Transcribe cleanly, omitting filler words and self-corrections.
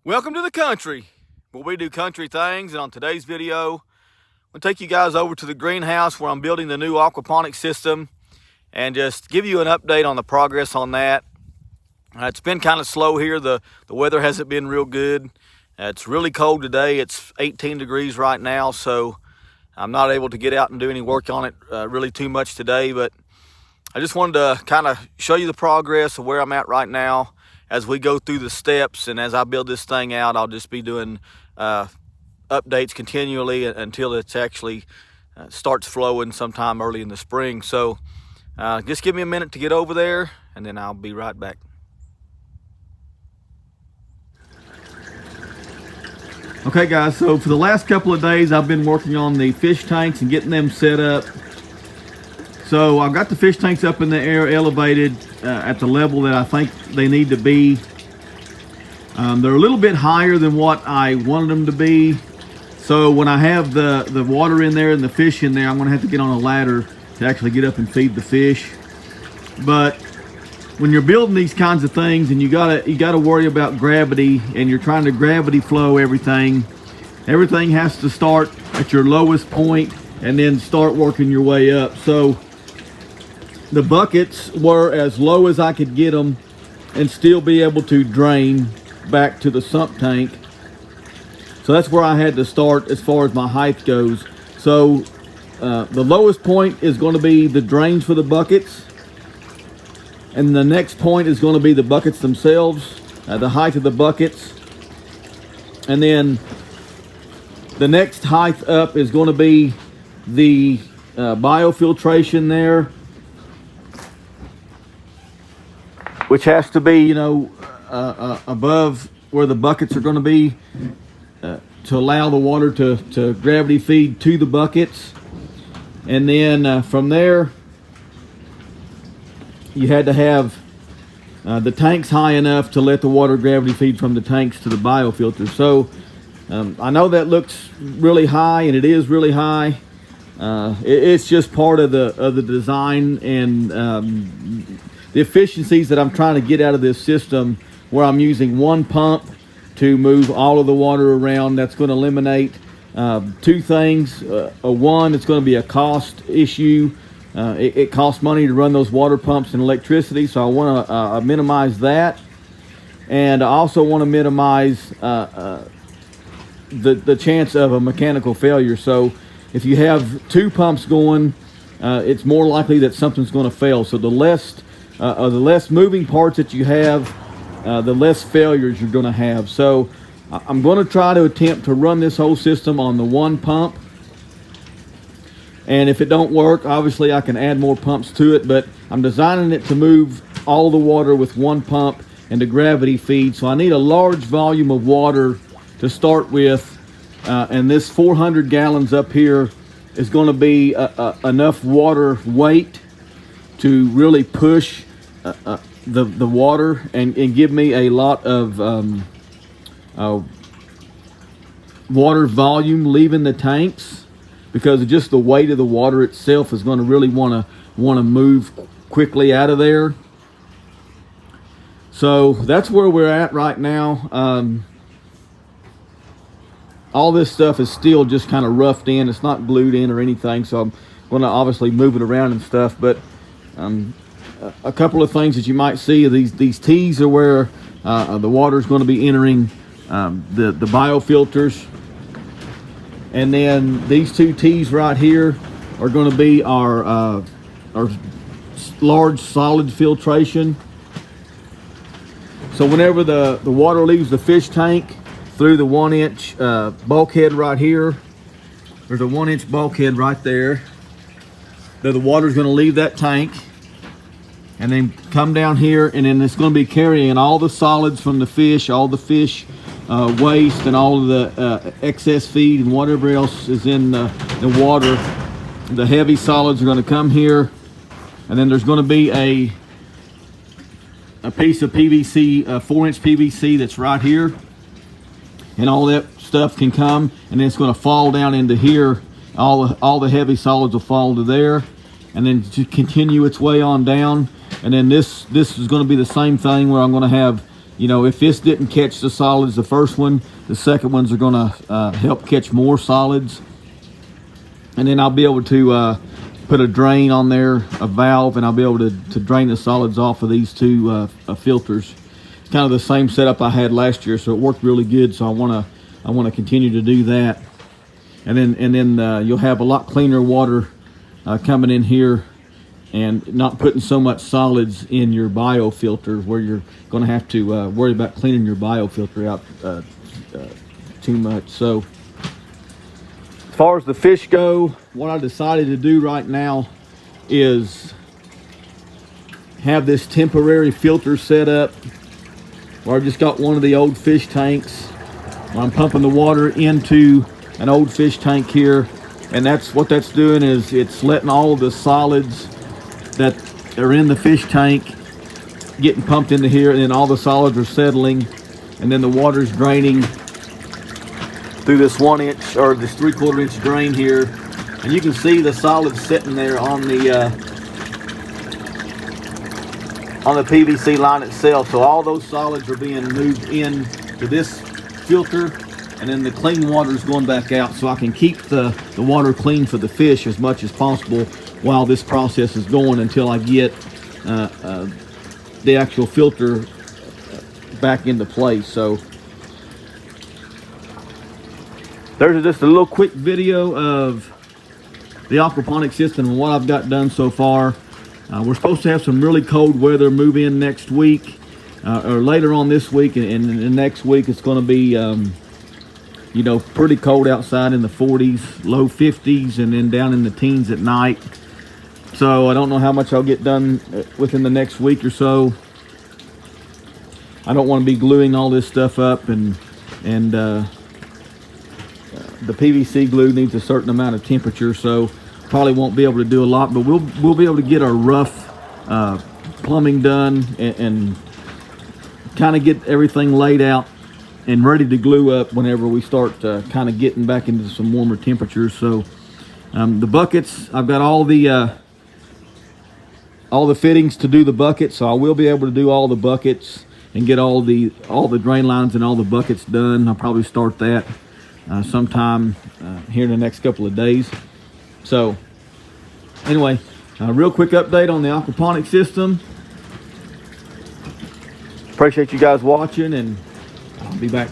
Welcome to the country, where we do country things. And on today's video, I'm going to take you guys over to the greenhouse where I'm building the new aquaponic system and just give you an update on the progress on that. It's been kind of slow here. The weather hasn't been real good. It's really cold today. It's 18 degrees right now, so I'm not able to get out and do any work on it really too much today. But I just wanted to kind of show you the progress of where I'm at right now as we go through the steps, and as I build this thing out, I'll just be doing updates continually until it's actually starts flowing sometime early in the spring. So just give me a minute to get over there, and then I'll be right back. Okay guys, so for the last couple of days I've been working on the fish tanks and getting them set up. So I've got the fish tanks up in the air, elevated at the level that I think they need to be. They're a little bit higher than what I wanted them to be. So when I have the water in there and the fish in there, I'm gonna have to get on a ladder to actually get up and feed the fish. But when you're building these kinds of things and you gotta worry about gravity, and you're trying to gravity flow everything has to start at your lowest point and then start working your way up. So the buckets were as low as I could get them and still be able to drain back to the sump tank. So that's where I had to start as far as my height goes. So the lowest point is going to be the drains for the buckets, and the next point is going to be the buckets themselves, the height of the buckets. And then the next height up is going to be the biofiltration there, which has to be, above where the buckets are going to be to allow the water to gravity feed to the buckets. And then from there, you had to have the tanks high enough to let the water gravity feed from the tanks to the biofilter. So I know that looks really high, and it is really high. It's just part of the design and the efficiencies that I'm trying to get out of this system, where I'm using one pump to move all of the water around. That's going to eliminate two things. One, it's going to be a cost issue. It costs money to run those water pumps and electricity, so I want to minimize that. And I also want to minimize the chance of a mechanical failure. So if you have two pumps going, it's more likely that something's going to fail. So the less moving parts that you have, the less failures you're going to have. So I'm going to try to attempt to run this whole system on the one pump. And if it don't work, obviously I can add more pumps to it, but I'm designing it to move all the water with one pump and to gravity feed. So I need a large volume of water to start with. And this 400 gallons up here is going to be enough water weight to really push the water and give me a lot of water volume leaving the tanks, because just the weight of the water itself is going to really want to move quickly out of there. So that's where we're at right now. All this stuff is still just kind of roughed in. It's not glued in or anything, so I'm going to obviously move it around and stuff. But a couple of things that you might see, these T's are where the water is going to be entering the biofilters. And then these two T's right here are going to be our large solid filtration. So whenever the water leaves the fish tank through the 1-inch bulkhead right here, there's a 1-inch bulkhead right there. The water is going to leave that tank and then come down here, and then it's going to be carrying all the solids from the fish, all the fish waste and all of the excess feed and whatever else is in the water. The heavy solids are going to come here, and then there's going to be a piece of PVC, 4-inch PVC that's right here, and all that stuff can come, and then it's going to fall down into here. All the heavy solids will fall to there, and then to continue its way on down. And then this is going to be the same thing, where I'm going to have you know, if this didn't catch the solids, the first one, the second ones are going to help catch more solids. And then I'll be able to put a drain on there, a valve, and I'll be able to drain the solids off of these two filters. Kind of the same setup I had last year, so it worked really good. So I want to continue to do that. And then you'll have a lot cleaner water coming in here, and not putting so much solids in your biofilter where you're going to have to worry about cleaning your biofilter out too much. So as far as the fish go, what I decided to do right now is have this temporary filter set up where I've just got one of the old fish tanks. I'm pumping the water into an old fish tank here, and that's what that's doing, is it's letting all of the solids that are in the fish tank getting pumped into here, and then all the solids are settling, and then the water's draining through this 1 inch or this 3/4 inch drain here, and you can see the solids sitting there on the PVC line itself. So all those solids are being moved in to this filter, and then the clean water is going back out, so I can keep the water clean for the fish as much as possible while this process is going, until I get the actual filter back into place. So there's just a little quick video of the aquaponic system and what I've got done so far. We're supposed to have some really cold weather move in next week, or later on this week, and next week it's going to be you know, pretty cold outside in the 40s, low 50s, and then down in the teens at night. So I don't know how much I'll get done within the next week or so. I don't want to be gluing all this stuff up, and the PVC glue needs a certain amount of temperature, so probably won't be able to do a lot, but we'll be able to get our rough plumbing done, and kind of get everything laid out and ready to glue up whenever we start kind of getting back into some warmer temperatures. So the buckets, I've got all the fittings to do the buckets, so I will be able to do all the buckets and get all the drain lines and all the buckets done. I'll probably start that sometime here in the next couple of days. So anyway, a real quick update on the aquaponic system. Appreciate you guys watching, and I'll be back